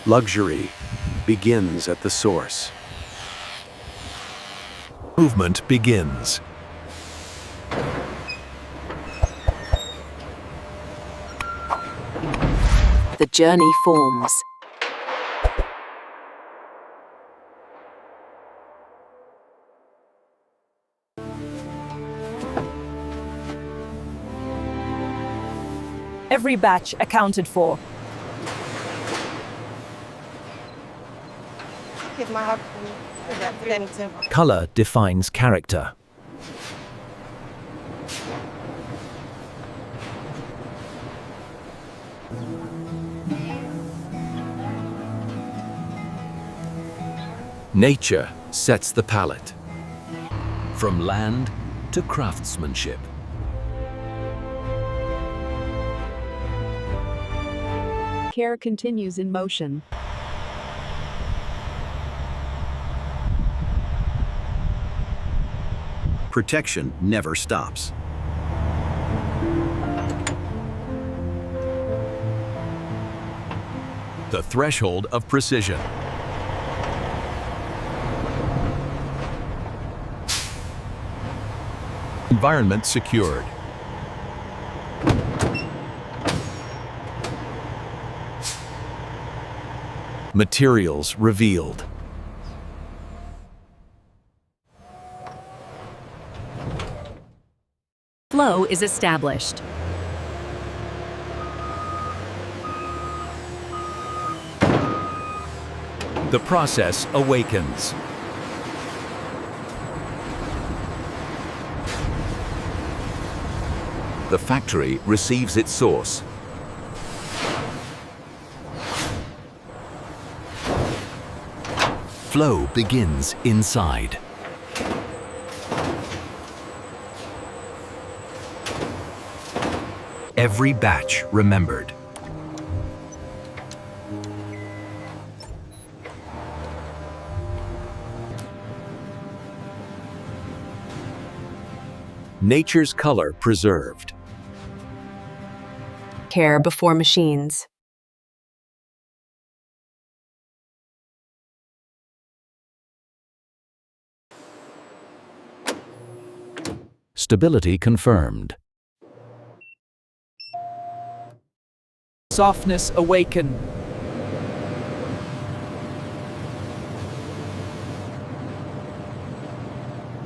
Luxury begins at the source. Movement begins. The journey forms. Every batch accounted for. Color defines character. Nature sets the palette. From land to craftsmanship. Care continues in motion. Protection never stops. The threshold of precision. Environment secured. Materials revealed. Flow is established. The process awakens. The factory receives its source. Flow begins inside. Every batch remembered. Nature's color preserved. Care before machines. Stability confirmed. Softness awaken.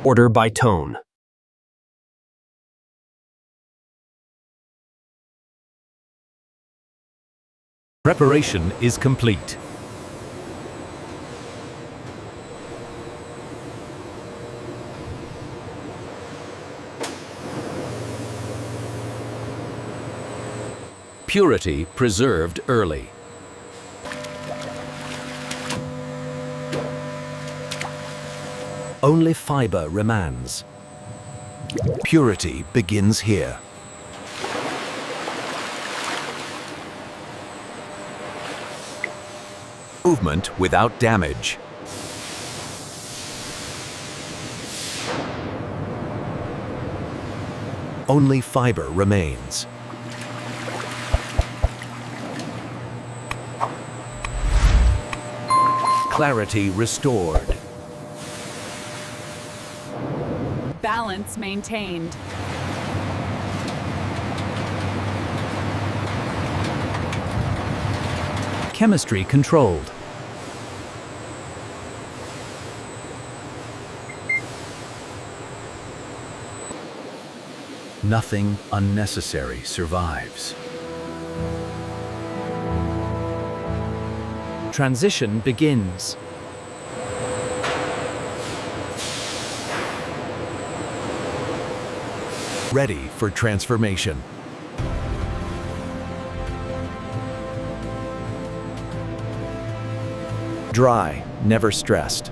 Order by tone. Preparation is complete. Purity preserved early. Only fiber remains. Purity begins here. Movement without damage. Only fiber remains. Clarity restored. Balance maintained. Chemistry controlled. Nothing unnecessary survives. Transition begins. Ready for transformation. Dry, never stressed.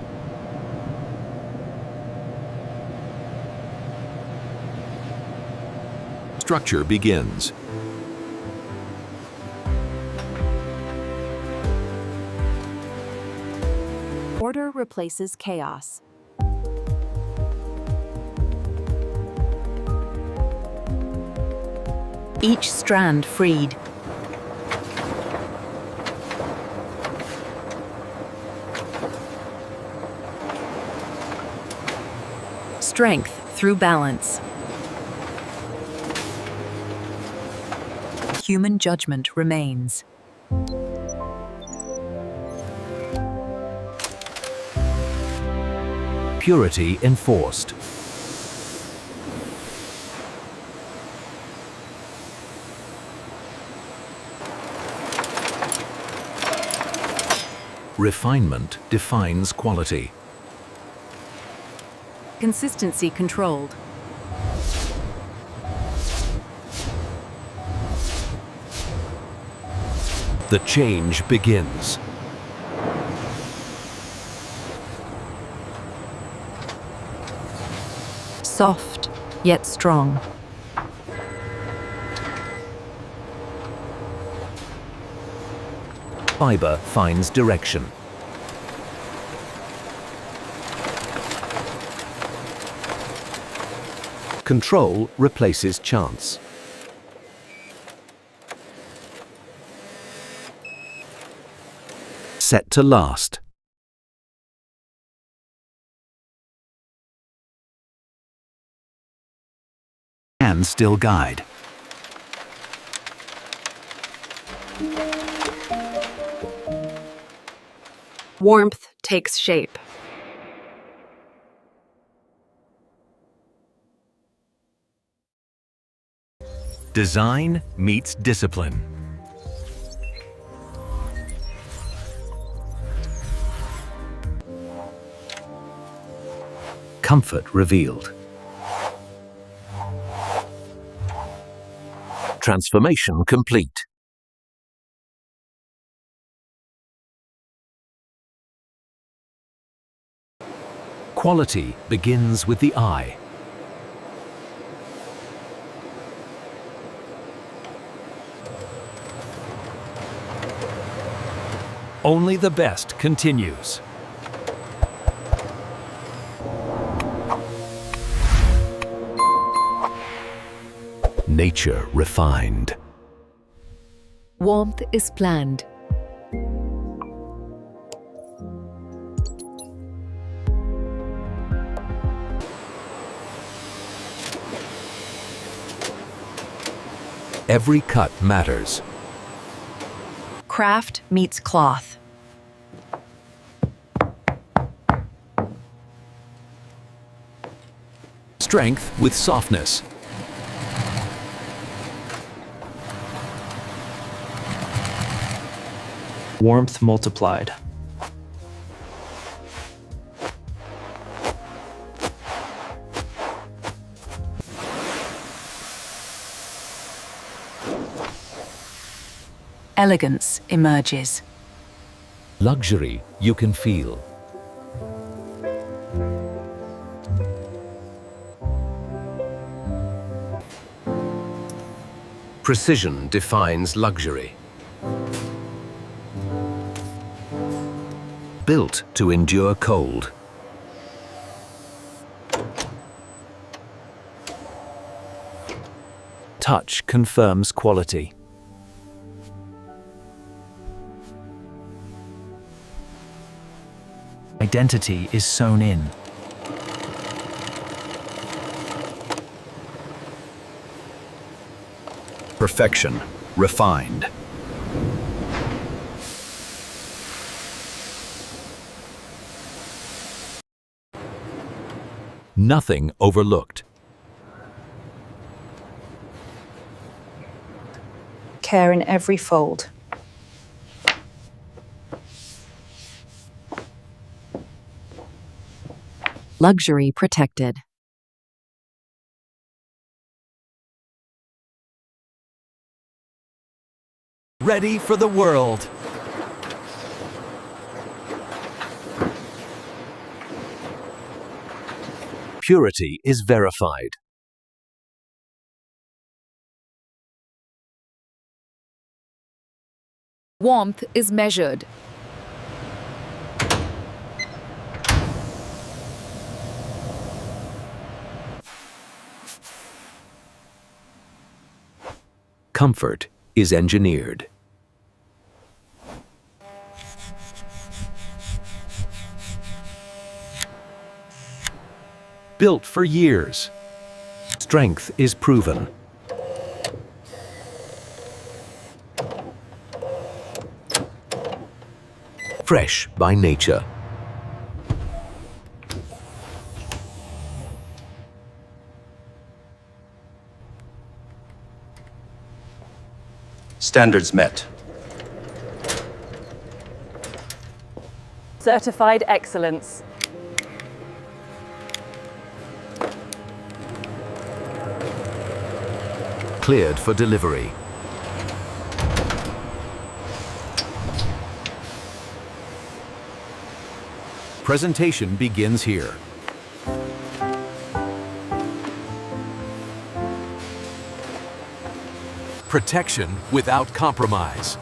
Structure begins. Order replaces chaos. Each strand freed. strength through balance. Human judgment remains. Purity enforced. Refinement defines quality. Consistency controlled. The change begins. Soft, yet strong. Fiber finds direction. Control replaces chance. Set to last. And still guide. Warmth takes shape. Design meets discipline. Comfort revealed. Transformation complete. Quality begins with the eye. Only the best continues. Nature refined. Warmth is planned. Every cut matters. Craft meets cloth. Strength with softness. Warmth multiplied. Elegance emerges. Luxury you can feel. Precision defines luxury. Built to endure cold. Touch confirms quality. Identity is sewn in. Perfection refined. Nothing overlooked. Care in every fold. Luxury protected. Ready for the world. Purity is verified. Warmth is measured. Comfort is engineered. Built for years. Strength is proven. Fresh by nature. Standards met. Certified excellence. Cleared for delivery. Presentation begins here. Protection without compromise.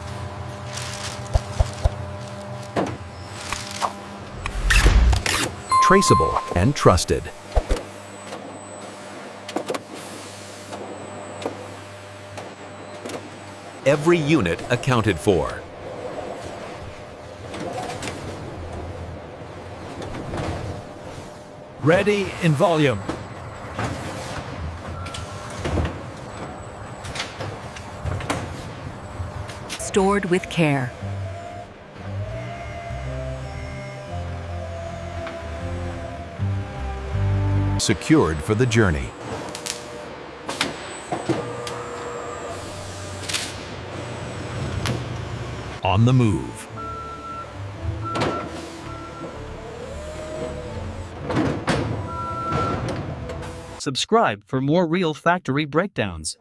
Traceable and trusted. Every unit accounted for. Ready in volume. Stored with care. Secured for the journey. On the move. Subscribe for more real factory breakdowns.